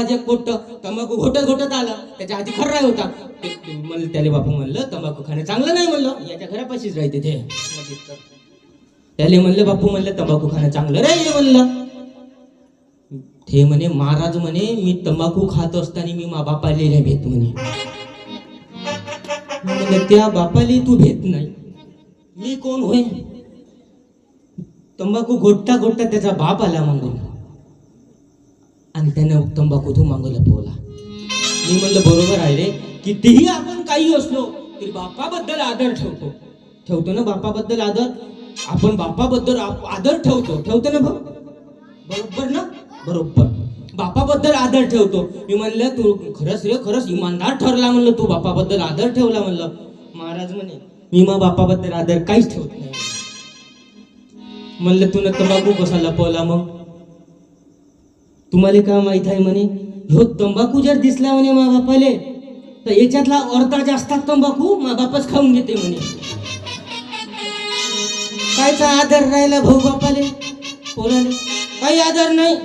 आवाज एक पोट तंबाखू घोटत घोटत आला. त्याच्या आधी खर्रा होता. म्हणलं त्याला बापू म्हणलं तंबाखू खाणं चांगलं नाही. म्हणलं याच्या घरापाशीच राहते ते. त्याला म्हणलं बापू म्हणलं तंबाखू खाणं चांगलं राहिले. म्हणलं ते म्हणे महाराज म्हणे मी तंबाखू खात असताना मी मा बापाला नाही भेट म्हणे. म्हणलं त्या बापाला तू भेट नाही मी कोण होय. तंबाखू घोटता घोटता त्याचा बाप आला मागून आणि त्यानं तंबाखू तू मागू लपवला. मी म्हणलं बरोबर आहे रे. कितीही आपण काही असलो तरी बापाबद्दल आदर ठेवतो ना. बापाबद्दल आदर आपण बापाबद्दल आदर ठेवतो ना भाऊ. बरोबर ना. बरोबर बापाबद्दल आदर ठेवतो. मी म्हणलं तू खरंच रे खरंच इमानदार ठरला. म्हणलं तू बापाबद्दल आदर ठेवला. म्हणलं महाराज म्हणे मी मा बापाबद्दल आदर काहीच ठेवत नाही. म्हणलं तू तंबाखू कसा लपवला. मग तुम्हाला काय माहित आहे म्हणे ह्यो तंबाखू जर दिसला म्हणे मा बापाले तर याच्यातला अर्धा जास्त तंबाखू मा बापच खाऊन घेते म्हणे. कायचा आदर राहिला भाऊ बापाले पोराले काही आदर नाही.